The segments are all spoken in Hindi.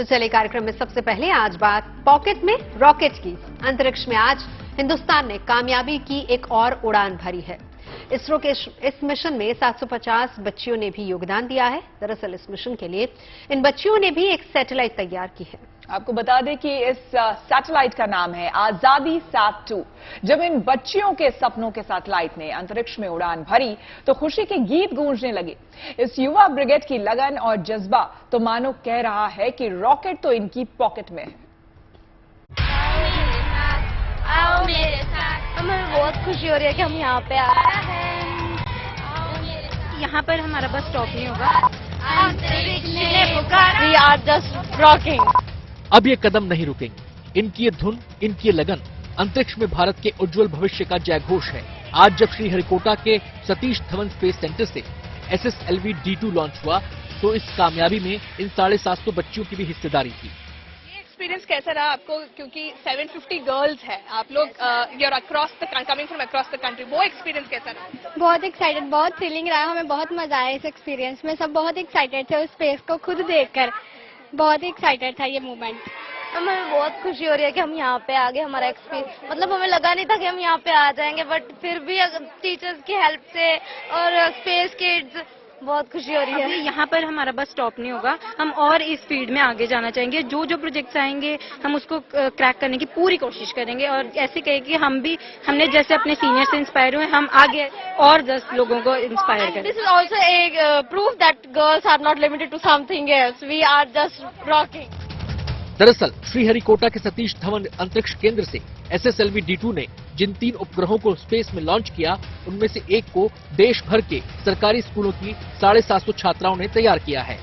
चलिए कार्यक्रम में सबसे पहले आज बात पॉकेट में रॉकेट की। अंतरिक्ष में आज हिंदुस्तान ने कामयाबी की एक और उड़ान भरी है। इसरो के इस मिशन में 750 बच्चियों ने भी योगदान दिया है। दरअसल इस मिशन के लिए इन बच्चियों ने भी एक सैटेलाइट तैयार की है। आपको बता दें कि इस सैटेलाइट का नाम है आजादी सैट-2। जब इन बच्चियों के सपनों के सैटेलाइट ने अंतरिक्ष में उड़ान भरी तो खुशी के गीत गूंजने लगे। इस युवा ब्रिगेड की लगन और जज्बा तो मानो कह रहा है कि रॉकेट तो इनकी पॉकेट में है। हमें बहुत खुशी हो रही है कि हम यहाँ पे आए हैं। यहाँ पर हमारा बस स्टॉप नहीं होगा। We are just rocking। अब ये कदम नहीं रुकेंगे। इनकी ये धुन, इनकी ये लगन अंतरिक्ष में भारत के उज्जवल भविष्य का जयघोष है। आज जब श्रीहरिकोटा के सतीश धवन स्पेस सेंटर से SSLV D2 लॉन्च हुआ तो इस कामयाबी में इन 750 बच्चियों की भी हिस्सेदारी थी। एक्सपीरियंस कैसा रहा आपको, क्योंकि 750 गर्ल्स हैं आप लोग, your across the coming from across the country, वो एक्सपीरियंस कैसा रहा? बहुत एक्साइटेड, बहुत थ्रिलिंग रहा। हमें बहुत मजा आया इस एक्सपीरियंस में। सब बहुत एक्साइटेड थे उस स्पेस को खुद देखकर। बहुत ही एक्साइटेड था ये मूवमेंट। हमें बहुत खुशी हो रही है कि हम यहाँ पे आ गए। हमारा एक्सपीरियंस मतलब हमें लगा नहीं था कि हम यहाँ पे आ जाएंगे, बट फिर भी टीचर्स की हेल्प से और स्पेस किड्स बहुत खुशी हो रही है। यहाँ पर हमारा बस स्टॉप नहीं होगा। हम और इस फील्ड में आगे जाना चाहेंगे। जो जो प्रोजेक्ट्स आएंगे हम उसको क्रैक करने की पूरी कोशिश करेंगे और ऐसे कहे कि हमने जैसे अपने सीनियर से इंस्पायर हुए, हम आगे और 10 लोगों को इंस्पायर करें। This is also a proof that girls are not limited to something else. We are just rocking. दरअसल श्रीहरिकोटा के सतीश धवन अंतरिक्ष केंद्र से SSLV D2 ने जिन 3 उपग्रहों को स्पेस में लॉन्च किया, उनमें से एक को देश भर के सरकारी स्कूलों की 750 छात्राओं ने तैयार किया है।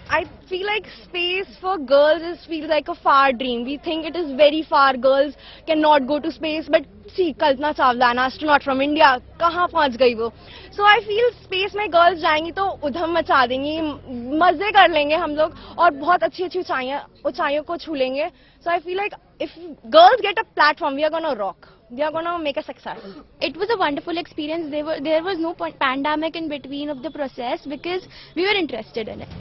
I feel like space for girls feels like a far dream. We think it is very far. Girls cannot go to space, but see, Kalpana Chawla, an astronaut from India, कहाँ पहुँच गई वो? So I feel space में girls जाएंगी तो उधम मचा देंगी, मजे कर लेंगे हम लोग और बहुत अच्छी-अच्छी ऊंचाइयों को छू लेंगे. So I feel like if girls get a platform, we are gonna rock. We are gonna make a success. It was a wonderful experience. There was no pandemic in between of the process because we were interested in it.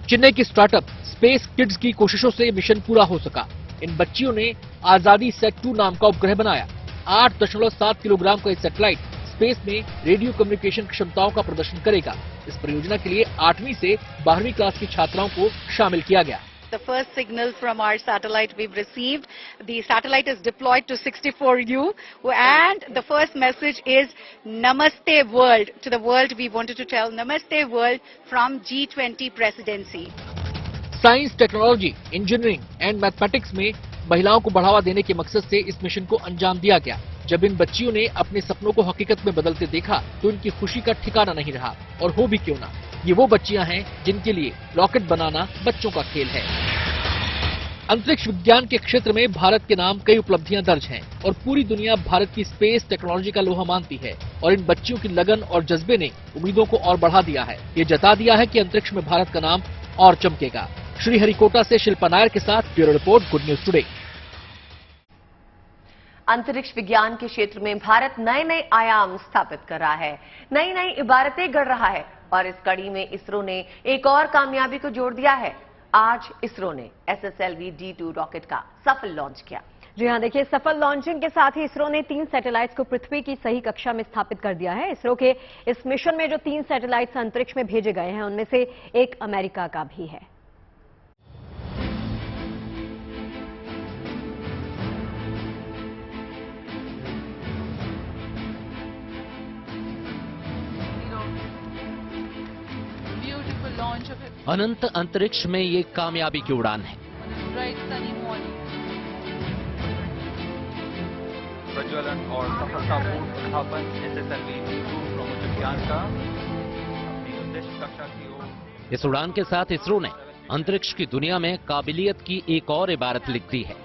Chennai की स्टार्टअप स्पेस किड्स की कोशिशों से मिशन पूरा हो सका। इन बच्चियों ने आजादी सैट-2 नाम का उपग्रह बनाया। 8.7 किलोग्राम का ये सैटेलाइट स्पेस में रेडियो कम्युनिकेशन क्षमताओं का प्रदर्शन करेगा। इस परियोजना के लिए 8वीं से 12वीं क्लास की छात्राओं को शामिल किया गया। The first signal from our satellite we've received. The satellite is deployed to 64U and the first message is Namaste World. To the world we wanted to tell Namaste World from G20 presidency. Science, technology, engineering and mathematics में महिलाओं को बढ़ावा देने के मकसद से इस मिशन को अंजाम दिया गया। जब इन बच्चियों ने अपने सपनों को हकीकत में बदलते देखा तो इनकी खुशी का ठिकाना नहीं रहा। और हो भी क्यों ना, ये वो बच्चियां हैं जिनके लिए रॉकेट बनाना बच्चों का खेल है। अंतरिक्ष विज्ञान के क्षेत्र में भारत के नाम कई उपलब्धियां दर्ज हैं और पूरी दुनिया भारत की स्पेस टेक्नोलॉजी का लोहा मानती है। और इन बच्चियों की लगन और जज्बे ने उम्मीदों को और बढ़ा दिया है। ये जता दिया है कि अंतरिक्ष में भारत का नाम और चमकेगा। श्रीहरिकोटा से शिल्पा नायर के साथ bureau report, good news today. अंतरिक्ष विज्ञान के क्षेत्र में भारत नए नए आयाम स्थापित कर रहा है, नई नई इबारतें गढ़ रहा है और इस कड़ी में इसरो ने एक और कामयाबी को जोड़ दिया है। आज इसरो ने SSLV D2 रॉकेट का सफल लॉन्च किया। जी हां, देखिए सफल लॉन्चिंग के साथ ही इसरो ने 3 सैटेलाइट्स को पृथ्वी की सही कक्षा में स्थापित कर दिया है। इसरो के इस मिशन में जो 3 सैटेलाइट्स अंतरिक्ष में भेजे गए हैं उनमें से एक अमेरिका का भी है। अनंत अंतरिक्ष में ये कामयाबी की उड़ान है। प्रज्वलन और सफलतापूर्ण उत्थापन SSLV यान का अपनी उद्देश्य कक्षा की ओर। इस उड़ान के साथ इसरो ने अंतरिक्ष की दुनिया में काबिलियत की एक और इबारत लिख दी है।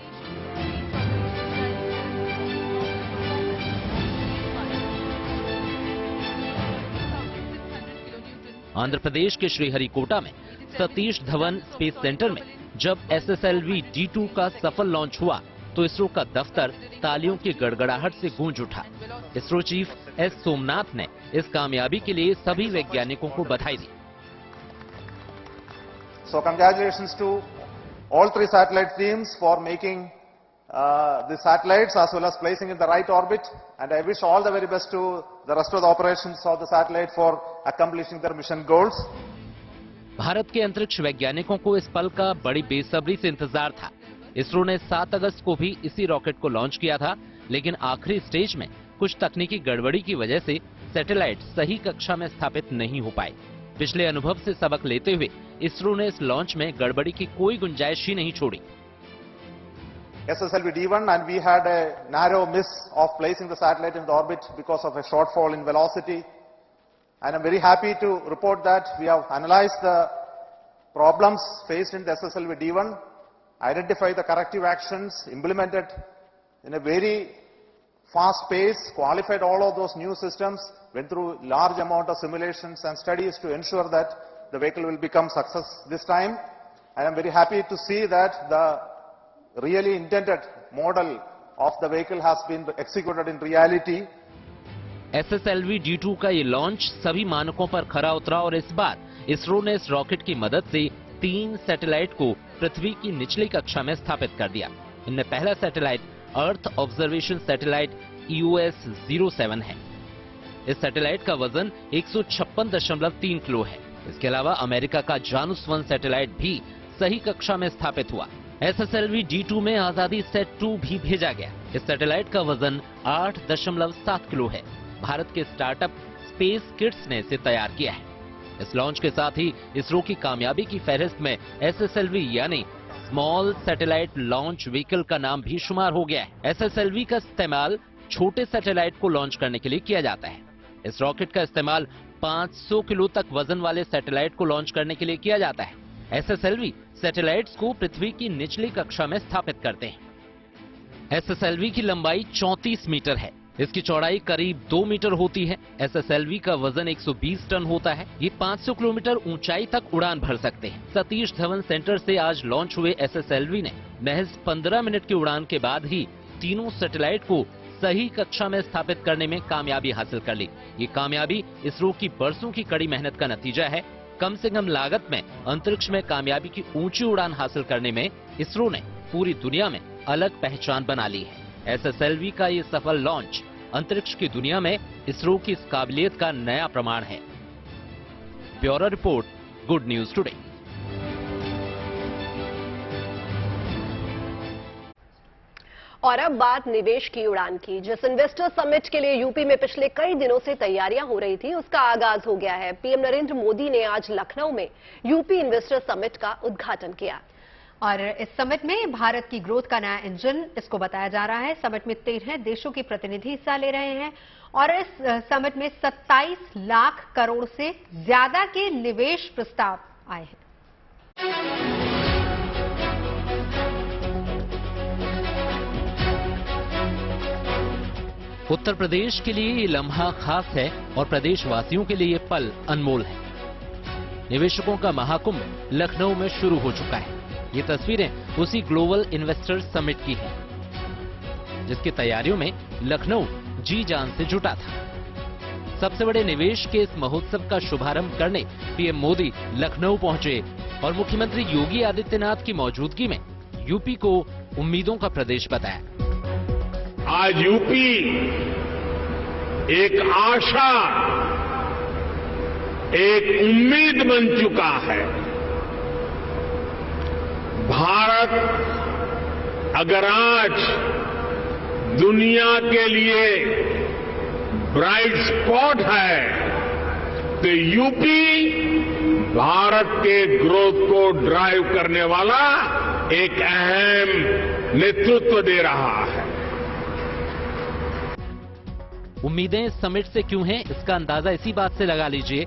आंध्र प्रदेश के श्रीहरिकोटा में सतीश धवन स्पेस सेंटर में जब SSLV D2 का सफल लॉन्च हुआ तो इसरो का दफ्तर तालियों की गड़गड़ाहट से गूंज उठा। इसरो चीफ S सोमनाथ ने इस कामयाबी के लिए सभी वैज्ञानिकों को बधाई दी। So congratulations to all three satellite teams for making the satellites as well as placing in the right orbit, and I wish all the very best to the rest of the operations of the satellite for accomplishing their mission goals. Bharat के अंतरिक्ष वैज्ञानिकों को इस पल का बड़ी बेसब्री से इंतजार था। इसरो ने 7 अगस्त को भी इसी रॉकेट को लॉन्च किया था, लेकिन आखिरी स्टेज में कुछ तकनीकी गड़बड़ी की वजह से सैटेलाइट सही कक्षा में स्थापित नहीं हो पाए। पिछले अनुभव से सबक लेते हुए इसरो ने इस लॉन्च में गड़बड़ी की कोई गुंजाइश ही नहीं छोड़ी। SSLV D1, and we had a narrow miss of placing the satellite in the orbit because of a shortfall in velocity. And I'm very happy to report that we have analyzed the problems faced in the SSLV D1, identified the corrective actions, implemented in a very fast pace, qualified all of those new systems, went through large amount of simulations and studies to ensure that the vehicle will become success this time. And I'm very happy to see that the really intended model of the vehicle has been executed in reality. SSLV D2 का ये लॉन्च सभी मानकों पर खरा उतरा और इस बार इसरो ने इस रॉकेट की मदद से 3 सैटेलाइट को पृथ्वी की निचली कक्षा में स्थापित कर दिया। इनमें पहला satellite earth observation satellite EOS-07 है। इस सैटेलाइट का वजन 156.3 किलो है। इसके अलावा अमेरिका का जानुस 1 सैटेलाइट भी सही कक्षा में स्थापित हुआ। SSLV D2 में आजादी सेट 2 भी भेजा गया। इस सैटेलाइट का वजन 8.7 किलो है। भारत के स्टार्टअप स्पेस किड्स ने इसे तैयार किया है। इस लॉन्च के साथ ही इसरो की कामयाबी की फहरिस्त में SSLV यानी स्मॉल सैटेलाइट लॉन्च व्हीकल का नाम भी शुमार हो गया है। SSLV का इस्तेमाल छोटे सैटेलाइट को लॉन्च करने के लिए किया जाता है। इस रॉकेट का इस्तेमाल 500 किलो तक वजन वाले सैटेलाइट को लॉन्च करने के लिए किया जाता है। SSLV सैटेलाइट्स को पृथ्वी की निचली कक्षा में स्थापित करते हैं। SSLV की लंबाई 34 मीटर है। इसकी चौड़ाई करीब 2 मीटर होती है। SSLV का वजन 120 टन होता है। ये 500 किलोमीटर ऊंचाई तक उड़ान भर सकते हैं। सतीश धवन सेंटर से आज लॉन्च हुए SSLV ने महज 15 मिनट की उड़ान के बाद ही तीनों सैटेलाइट को सही कक्षा में स्थापित करने में कामयाबी हासिल कर ली। ये कामयाबी इसरो की बरसों की कड़ी मेहनत का नतीजा है। कम से कम लागत में अंतरिक्ष में कामयाबी की ऊंची उड़ान हासिल करने में इसरो ने पूरी दुनिया में अलग पहचान बना ली है। SSLV का ये सफल लॉन्च अंतरिक्ष की दुनिया में इसरो की इस काबिलियत का नया प्रमाण है। Bureau report, good news today. और अब बात निवेश की उड़ान की। जिस इन्वेस्टर समिट के लिए यूपी में पिछले कई दिनों से तैयारियां हो रही थी, उसका आगाज हो गया है। पीएम नरेंद्र मोदी ने आज लखनऊ में यूपी इन्वेस्टर समिट का उद्घाटन किया। और इस समिट में भारत की ग्रोथ का नया इंजन इसको बताया जा रहा है। समिट में 13 देशों के प्रतिनिधि हिस्सा ले रहे हैं और इस समिट में 27 लाख करोड़ से ज्यादा के निवेश प्रस्ताव आए हैं। उत्तर प्रदेश के लिए ये लम्हा खास है और प्रदेशवासियों के लिए ये पल अनमोल है। निवेशकों का महाकुंभ लखनऊ में शुरू हो चुका है। ये तस्वीरें उसी ग्लोबल इन्वेस्टर्स समिट की हैं, जिसकी तैयारियों में लखनऊ जी जान से जुटा था। सबसे बड़े निवेश के इस महोत्सव का शुभारंभ करने पीएम मोदी लखनऊ पहुंचे और मुख्यमंत्री योगी आदित्यनाथ की मौजूदगी में यूपी को उम्मीदों का प्रदेश बताया। आज यूपी एक आशा, एक उम्मीद बन चुका है। भारत अगर आज दुनिया के लिए ब्राइट स्पॉट है तो यूपी भारत के ग्रोथ को ड्राइव करने वाला एक अहम नेतृत्व दे रहा है। उम्मीदें इस समिट से क्यों हैं, इसका अंदाजा इसी बात से लगा लीजिए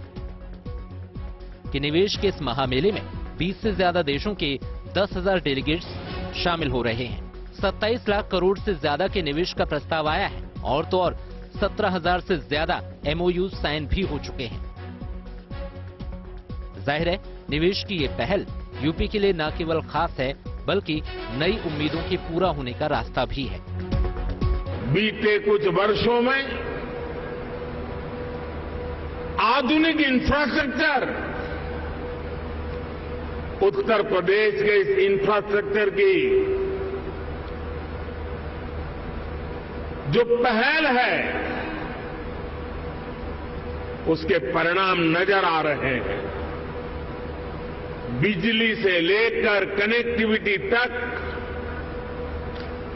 कि निवेश के इस महामेले में 20 से ज्यादा देशों के 10,000 डेलीगेट्स शामिल हो रहे हैं। 27 लाख करोड़ से ज्यादा के निवेश का प्रस्ताव आया है और तो और 17,000 से ज्यादा MOU साइन भी हो चुके हैं। जाहिर है निवेश की ये पहल यूपी के लिए न केवल खास है बल्कि नई उम्मीदों के पूरा होने का रास्ता भी है। बीते कुछ वर्षों में आधुनिक इंफ्रास्ट्रक्चर उत्तर प्रदेश के इस इंफ्रास्ट्रक्चर की जो पहल है उसके परिणाम नजर आ रहे हैं। बिजली से लेकर कनेक्टिविटी तक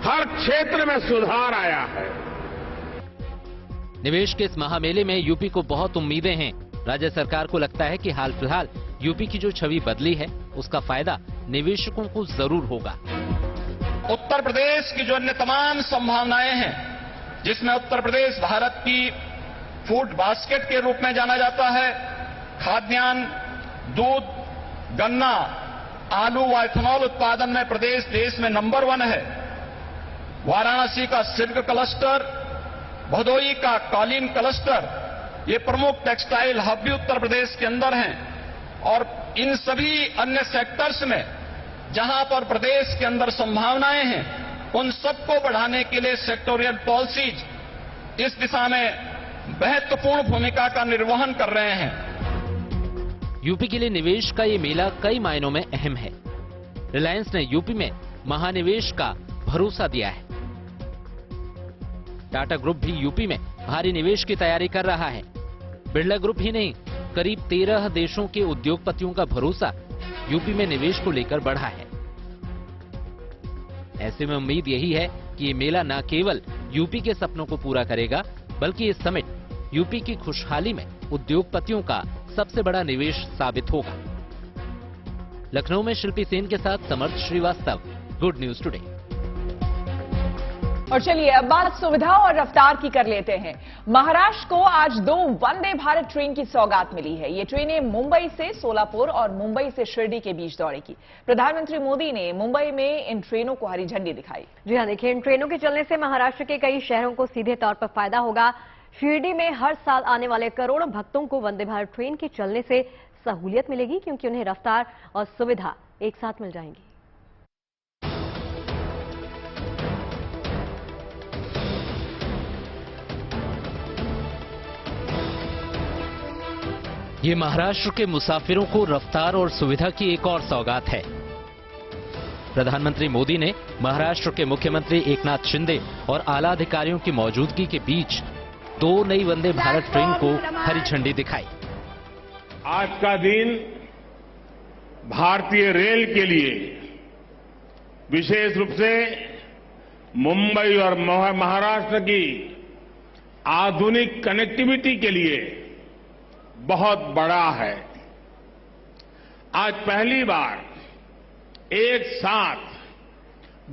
हर क्षेत्र में सुधार आया है। निवेश के इस महामेले में यूपी को बहुत उम्मीदें हैं। राज्य सरकार को लगता है कि हाल फिलहाल यूपी की जो छवि बदली है उसका फायदा निवेशकों को जरूर होगा। उत्तर प्रदेश की जो अन्य तमाम संभावनाएं हैं, जिसमें उत्तर प्रदेश भारत की फूड बास्केट के रूप में जाना जाता है, खाद्यान्न, दूध, गन्ना, आलू व इथेनॉल उत्पादन में प्रदेश देश में नंबर 1 है। वाराणसी का सिल्क क्लस्टर, भदोई का कालीन क्लस्टर, ये प्रमुख टेक्सटाइल हब भी उत्तर प्रदेश के अंदर हैं। और इन सभी अन्य सेक्टर्स में जहां पर प्रदेश के अंदर संभावनाएं हैं, उन सबको बढ़ाने के लिए सेक्टोरियल पॉलिसीज इस दिशा में महत्वपूर्ण भूमिका का निर्वहन कर रहे हैं। यूपी के लिए निवेश का ये मेला कई मायनों में अहम है। रिलायंस ने यूपी में महानिवेश का भरोसा दिया है। टाटा ग्रुप भी यूपी में भारी निवेश की तैयारी कर रहा है। बिरला ग्रुप ही नहीं, करीब 13 देशों के उद्योगपतियों का भरोसा यूपी में निवेश को लेकर बढ़ा है। ऐसे में उम्मीद यही है कि ये मेला न केवल यूपी के सपनों को पूरा करेगा, बल्कि ये समिट यूपी की खुशहाली में उद्योगपतियों का सबसे बड़ा निवेश साबित होगा। लखनऊ में शिल्पी सेन के साथ समर्थ श्रीवास्तव, गुड न्यूज टुडे। और चलिए अब बात सुविधा और रफ्तार की कर लेते हैं। महाराष्ट्र को आज 2 वंदे भारत ट्रेन की सौगात मिली है। ये ट्रेनें मुंबई से सोलापुर और मुंबई से शिरडी के बीच दौड़ेगी। प्रधानमंत्री मोदी ने मुंबई में इन ट्रेनों को हरी झंडी दिखाई। जी हां, देखिए, इन ट्रेनों के चलने से महाराष्ट्र के कई शहरों को सीधे तौर पर फायदा होगा। शिरडी में हर साल आने वाले करोड़ों भक्तों को वंदे भारत ट्रेन के चलने से सहूलियत मिलेगी, क्योंकि उन्हें रफ्तार और सुविधा एक साथ मिल जाएंगी। ये महाराष्ट्र के मुसाफिरों को रफ्तार और सुविधा की एक और सौगात है। प्रधानमंत्री मोदी ने महाराष्ट्र के मुख्यमंत्री एकनाथ शिंदे और आला अधिकारियों की मौजूदगी के बीच 2 नई वंदे भारत ट्रेन को हरी झंडी दिखाई। आज का दिन भारतीय रेल के लिए, विशेष रूप से मुंबई और महाराष्ट्र की आधुनिक कनेक्टिविटी के लिए बहुत बड़ा है। आज पहली बार एक साथ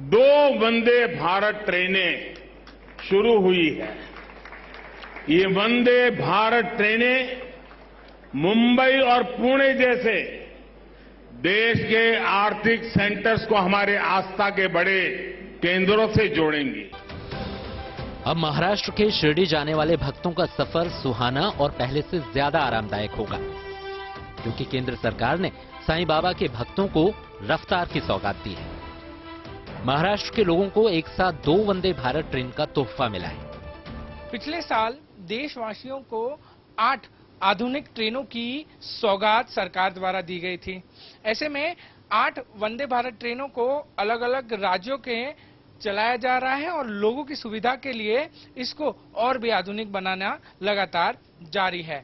2 वंदे भारत ट्रेनें शुरू हुई है। ये वंदे भारत ट्रेनें मुंबई और पुणे जैसे देश के आर्थिक सेंटर्स को हमारे आस्था के बड़े केंद्रों से जोड़ेंगी। अब महाराष्ट्र के शिरडी जाने वाले भक्तों का सफर सुहाना और पहले से ज्यादा आरामदायक होगा, क्योंकि केंद्र सरकार ने साईं बाबा के भक्तों को रफ्तार की सौगात दी है। महाराष्ट्र के लोगों को एक साथ 2 वंदे भारत ट्रेन का तोहफा मिला है। पिछले साल देशवासियों को 8 आधुनिक ट्रेनों की सौगात सरकार द्वारा दी गई थी। ऐसे में 8 वंदे भारत ट्रेनों को अलग अलग राज्यों के चलाया जा रहा है और लोगों की सुविधा के लिए इसको और भी आधुनिक बनाना लगातार जारी है।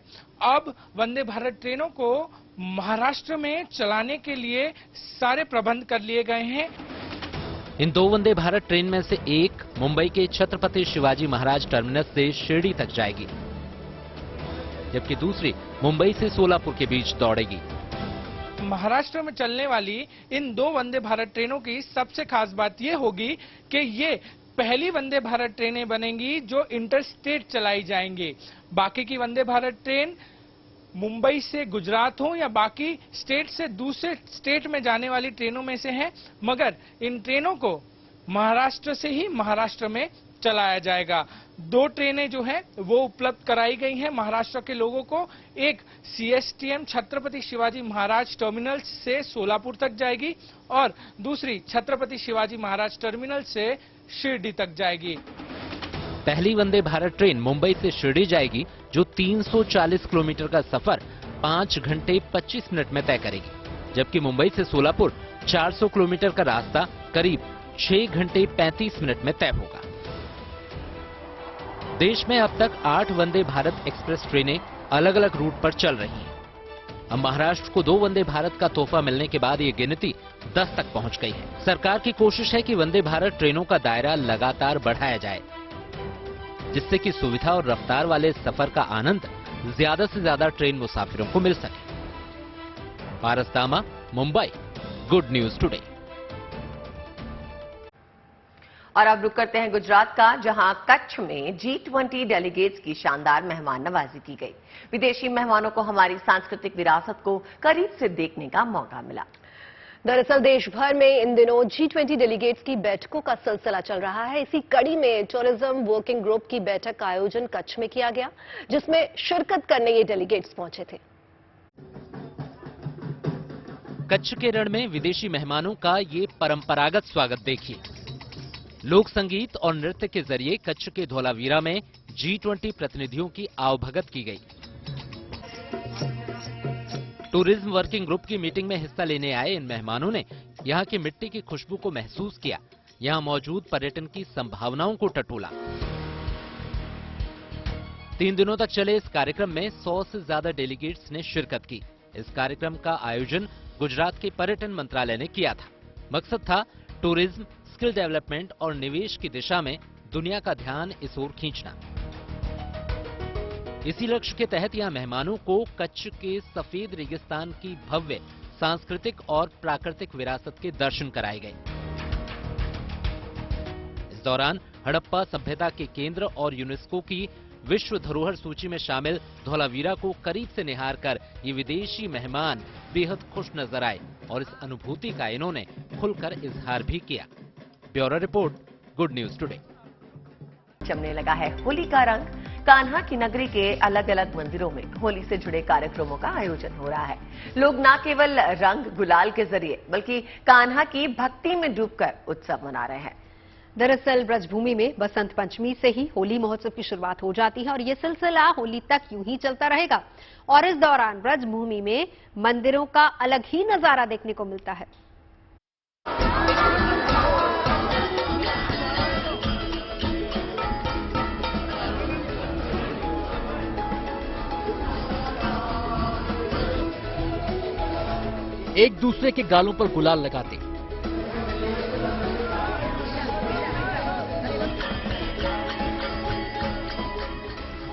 अब वंदे भारत ट्रेनों को महाराष्ट्र में चलाने के लिए सारे प्रबंध कर लिए गए हैं। इन 2 वंदे भारत ट्रेन में से एक मुंबई के छत्रपति शिवाजी महाराज टर्मिनस से शिरडी तक जाएगी, जबकि दूसरी मुंबई से सोलापुर के बीच दौड़ेगी। महाराष्ट्र में चलने वाली इन 2 वंदे भारत ट्रेनों की सबसे खास बात यह होगी कि ये पहली वंदे भारत ट्रेनें बनेंगी जो इंटरस्टेट चलाई जाएंगी। बाकी की वंदे भारत ट्रेन मुंबई से गुजरात हो या बाकी स्टेट से दूसरे स्टेट में जाने वाली ट्रेनों में से है, मगर इन ट्रेनों को महाराष्ट्र से ही महाराष्ट्र में चलाया जाएगा। 2 ट्रेनें जो हैं वो उपलब्ध कराई गई हैं महाराष्ट्र के लोगों को। एक CSTM छत्रपति शिवाजी महाराज टर्मिनल से सोलापुर तक जाएगी और दूसरी छत्रपति शिवाजी महाराज टर्मिनल से शिरडी तक जाएगी। पहली वंदे भारत ट्रेन मुंबई से शिरडी जाएगी, जो 340 किलोमीटर का सफर 5 घंटे 25 मिनट में तय करेगी। जबकि मुंबई से सोलापुर 400 किलोमीटर का रास्ता करीब 6 घंटे 35 मिनट में तय होगा। देश में अब तक 8 वंदे भारत एक्सप्रेस ट्रेनें अलग अलग रूट पर चल रही हैं। अब महाराष्ट्र को 2 वंदे भारत का तोहफा मिलने के बाद ये गिनती 10 तक पहुंच गई है। सरकार की कोशिश है कि वंदे भारत ट्रेनों का दायरा लगातार बढ़ाया जाए, जिससे कि सुविधा और रफ्तार वाले सफर का आनंद ज्यादा से ज्यादा ट्रेन मुसाफिरों को मिल सके। पारस दामा, मुंबई, गुड न्यूज टुडे। और अब रुक करते हैं गुजरात का, जहां कच्छ में G20 डेलीगेट्स की शानदार मेहमान नवाजी की गई। विदेशी मेहमानों को हमारी सांस्कृतिक विरासत को करीब से देखने का मौका मिला। दरअसल देश भर में इन दिनों G20 डेलीगेट्स की बैठकों का सिलसिला चल रहा है। इसी कड़ी में टूरिज्म वर्किंग ग्रुप की बैठक का आयोजन कच्छ में किया गया, जिसमें शिरकत करने ये डेलीगेट्स पहुंचे थे। कच्छ के रण में विदेशी मेहमानों का ये परंपरागत स्वागत देखिए। लोक संगीत और नृत्य के जरिए कच्छ के धौलावीरा में G20 प्रतिनिधियों की आवभगत की गई। टूरिज्म वर्किंग ग्रुप की मीटिंग में हिस्सा लेने आए इन मेहमानों ने यहाँ की मिट्टी की खुशबू को महसूस किया, यहाँ मौजूद पर्यटन की संभावनाओं को टटोला। 3 दिनों तक चले इस कार्यक्रम में 100 से ज्यादा डेलीगेट्स ने शिरकत की। इस कार्यक्रम का आयोजन गुजरात के पर्यटन मंत्रालय ने किया था। मकसद था टूरिज्म, स्किल डेवलपमेंट और निवेश की दिशा में दुनिया का ध्यान इस ओर खींचना। इसी लक्ष्य के तहत यहां मेहमानों को कच्छ के सफेद रेगिस्तान की भव्य सांस्कृतिक और प्राकृतिक विरासत के दर्शन कराए गए। इस दौरान हड़प्पा सभ्यता के केंद्र और यूनेस्को की विश्व धरोहर सूची में शामिल धौलावीरा को करीब से निहार कर ये विदेशी मेहमान बेहद खुश नजर आए और इस अनुभूति का इन्होंने खुलकर इजहार भी किया। Bureau report, good news today. जमने लगा है होली का रंग। कान्हा की नगरी के अलग अलग मंदिरों में होली से जुड़े कार्यक्रमों का आयोजन हो रहा है। लोग न केवल रंग गुलाल के जरिए बल्कि कान्हा की भक्ति में डूबकर उत्सव मना रहे हैं। दरअसल ब्रजभूमि में बसंत पंचमी से ही होली महोत्सव की शुरुआत हो जाती है और ये सिलसिला होली तक यूं ही चलता रहेगा। और इस दौरान ब्रजभूमि में मंदिरों का अलग ही नजारा देखने को मिलता है। एक दूसरे के गालों पर गुलाल लगाते,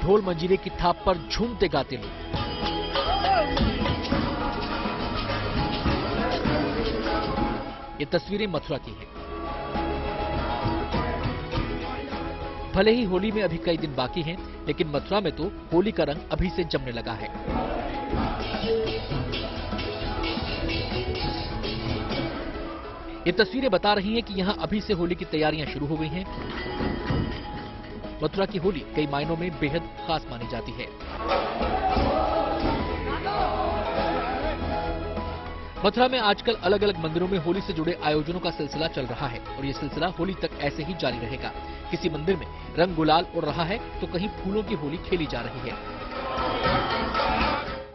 ढोल मंजीरे की थाप पर झूमते गाते लोग। ये तस्वीरें मथुरा की हैं। भले ही होली में अभी कई दिन बाकी हैं, लेकिन मथुरा में तो होली का रंग अभी से जमने लगा है। ये तस्वीरें बता रही हैं कि यहां अभी से होली की तैयारियां शुरू हो गई हैं। मथुरा की होली कई मायनों में बेहद खास मानी जाती है। मथुरा में आजकल अलग अलग मंदिरों में होली से जुड़े आयोजनों का सिलसिला चल रहा है और ये सिलसिला होली तक ऐसे ही जारी रहेगा। किसी मंदिर में रंग गुलाल उड़ रहा है तो कहीं फूलों की होली खेली जा रही है।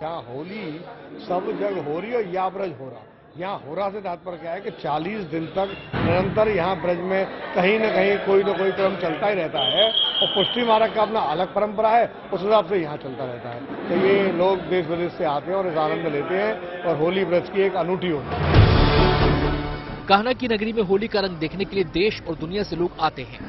यहाँ होली सब जगह हो रही है, या ब्रज हो रहा। यहाँ हो रहा से तात्पर्य क्या है कि 40 दिन तक निरंतर यहाँ ब्रज में कहीं न कहीं कोई न कोई क्रम चलता ही रहता है और पुष्टि मार्ग का अपना अलग परंपरा है, उस हिसाब से यहाँ चलता रहता है। तो ये लोग देश विदेश से आते हैं और इस आनंद लेते हैं और होली ब्रज की एक अनूठी होली है। कान्हा की नगरी में होली का रंग देखने के लिए देश और दुनिया से लोग आते हैं।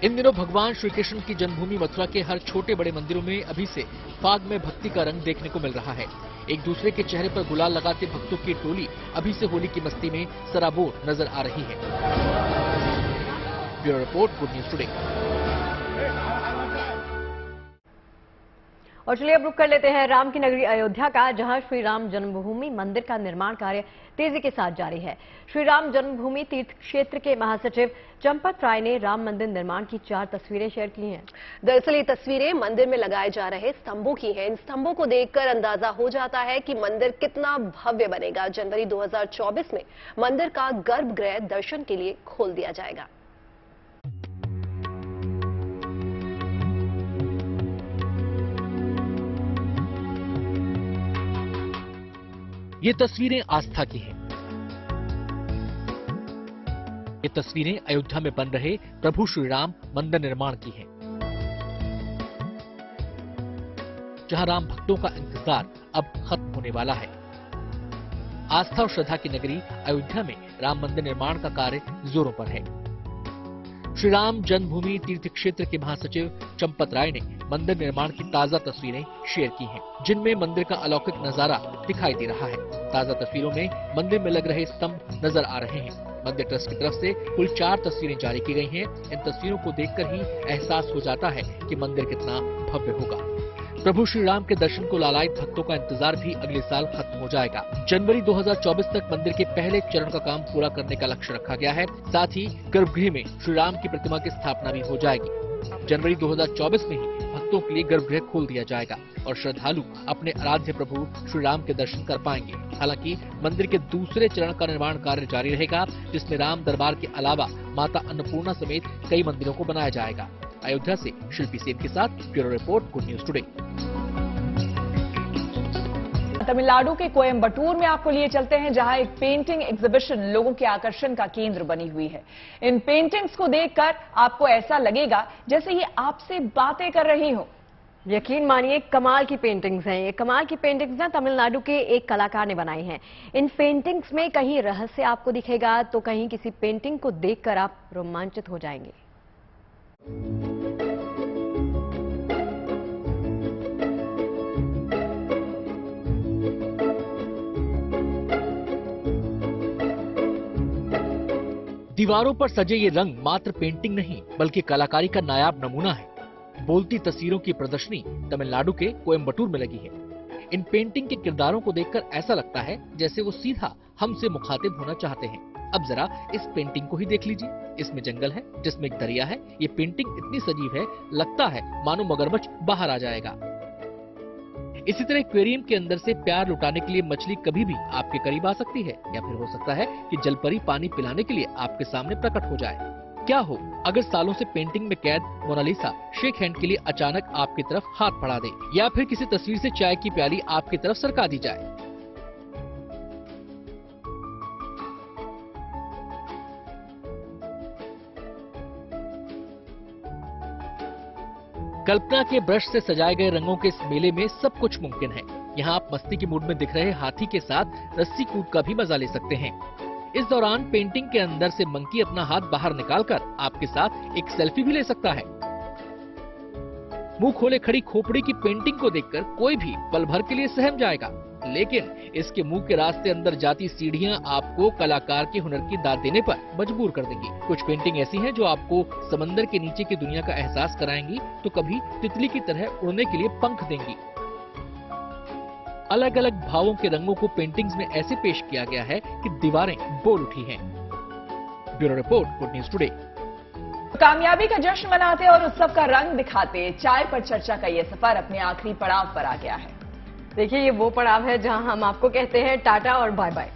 इन दिनों भगवान श्री कृष्ण की जन्मभूमि मथुरा के हर छोटे बड़े मंदिरों में अभी से फाग में भक्ति का रंग देखने को मिल रहा है। एक दूसरे के चेहरे पर गुलाल लगाते भक्तों की टोली अभी से होली की मस्ती में सराबोर नजर आ रही है। Bureau report, good news today. और चलिए अब रुक कर लेते हैं राम की नगरी अयोध्या का, जहां श्री राम जन्मभूमि मंदिर का निर्माण कार्य तेजी के साथ जारी है। श्री राम जन्मभूमि तीर्थ क्षेत्र के महासचिव चंपत राय ने राम मंदिर निर्माण की 4 तस्वीरें शेयर की हैं। दरअसल ये तस्वीरें मंदिर में लगाए जा रहे स्तंभों की हैं। इन स्तंभों को देखकर अंदाजा हो जाता है कि मंदिर कितना भव्य बनेगा। जनवरी 2024 में मंदिर का गर्भगृह दर्शन के लिए खोल दिया जाएगा। ये तस्वीरें आस्था की हैं। ये तस्वीरें अयोध्या में बन रहे प्रभु श्री राम मंदिर निर्माण की हैं, जहां राम भक्तों का इंतजार अब खत्म होने वाला है। आस्था और श्रद्धा की नगरी अयोध्या में राम मंदिर निर्माण का कार्य जोरों पर है। श्री राम जन्मभूमि तीर्थ क्षेत्र के महासचिव चंपत राय ने मंदिर निर्माण की ताजा तस्वीरें शेयर की हैं, जिनमें मंदिर का अलौकिक नजारा दिखाई दे रहा है। ताजा तस्वीरों में मंदिर में लग रहे स्तंभ नजर आ रहे हैं। मंदिर ट्रस्ट की तरफ से कुल 4 तस्वीरें जारी की गई हैं। इन तस्वीरों को देखकर ही एहसास हो जाता है कि मंदिर कितना भव्य होगा। प्रभु श्री राम के दर्शन को लालायित भक्तों का इंतजार भी अगले साल खत्म हो जाएगा। जनवरी 2024 तक मंदिर के पहले चरण का काम पूरा करने का लक्ष्य रखा गया है। साथ ही गर्भगृह में श्री राम की प्रतिमा की स्थापना भी हो जाएगी। जनवरी 2024 में ही भक्तों के लिए गर्भगृह खोल दिया जाएगा और श्रद्धालु अपने आराध्य प्रभु श्री राम के दर्शन कर पाएंगे। हालांकि मंदिर के दूसरे चरण का निर्माण कार्य जारी रहेगा, जिसमें राम दरबार के अलावा माता अन्नपूर्णा समेत कई मंदिरों को बनाया जाएगा। अयोध्या से शिल्पी सेन के साथ bureau report, good news today. Tamil Nadu के कोयम्बटूर में आपको लिए चलते हैं, जहां एक पेंटिंग एग्जीबिशन लोगों के आकर्षण का केंद्र बनी हुई है। इन पेंटिंग्स को देखकर आपको ऐसा लगेगा जैसे ये आपसे बातें कर रही हो। यकीन मानिए, कमाल की पेंटिंग्स हैं। ये कमाल की पेंटिंग्स ना तमिलनाडु के एक कलाकार ने बनाई हैं। इन पेंटिंग्स में कहीं रहस्य आपको दिखेगा तो कहीं किसी पेंटिंग को देखकर आप रोमांचित हो जाएंगे। दीवारों पर सजे ये रंग मात्र पेंटिंग नहीं बल्कि कलाकारी का नायाब नमूना है। बोलती तस्वीरों की प्रदर्शनी तमिलनाडु के कोयम्बटूर में लगी है। इन पेंटिंग के किरदारों को देखकर ऐसा लगता है जैसे वो सीधा हमसे मुखातिब होना चाहते हैं। अब जरा इस पेंटिंग को ही देख लीजिए। इसमें जंगल है जिसमें एक दरिया है। ये पेंटिंग इतनी सजीव है, लगता है मानो मगरमच्छ बाहर आ जाएगा। इसी तरह एक्वेरियम के अंदर से प्यार लुटाने के लिए मछली कभी भी आपके करीब आ सकती है, या फिर हो सकता है कि जलपरी पानी पिलाने के लिए आपके सामने प्रकट हो जाए। क्या हो अगर सालों से पेंटिंग में कैद मोनालिसा शेक हैंड के लिए अचानक आपकी तरफ हाथ बढ़ा दे, या फिर किसी तस्वीर से चाय की प्याली आपकी तरफ सरका दी जाए। कल्पना के ब्रश से सजाए गए रंगों के इस मेले में सब कुछ मुमकिन है। यहाँ आप मस्ती की मूड में दिख रहे हाथी के साथ रस्सी कूद का भी मजा ले सकते हैं। इस दौरान पेंटिंग के अंदर से मंकी अपना हाथ बाहर निकालकर आपके साथ एक सेल्फी भी ले सकता है। मुंह खोले खड़ी खोपड़ी की पेंटिंग को देखकर कोई भी पल भर के लिए सहम जाएगा, लेकिन इसके मुंह के रास्ते अंदर जाती सीढ़ियां आपको कलाकार के हुनर की दाद देने पर मजबूर कर देंगी। कुछ पेंटिंग ऐसी हैं जो आपको समंदर के नीचे की दुनिया का एहसास कराएंगी, तो कभी तितली की तरह उड़ने के लिए पंख देंगी। अलग अलग भावों के रंगों को पेंटिंग्स में ऐसे पेश किया गया है कि दीवारें बोल उठी हैं। Bureau report, good news today. कामयाबी का जश्न मनाते और उत्सव का रंग दिखाते चाय पर चर्चा का ये सफर अपने आखिरी पड़ाव पर आ गया है। देखिए, ये वो पड़ाव है जहां हम आपको कहते हैं टाटा और बाय बाय।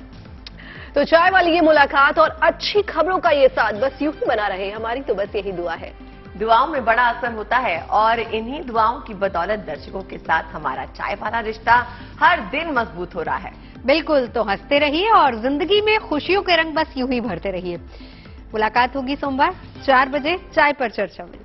तो चाय वाली ये मुलाकात और अच्छी खबरों का ये साथ बस यूं ही बना रहे, हमारी तो बस यही दुआ है। दुआओं में बड़ा असर होता है और इन्हीं दुआओं की बदौलत दर्शकों के साथ हमारा चाय वाला रिश्ता हर दिन मजबूत हो रहा है। बिल्कुल, तो हंसते रहिए और जिंदगी में खुशियों के रंग बस यूं ही भरते रहिए। मुलाकात होगी सोमवार 4 बजे चाय पर चर्चा में।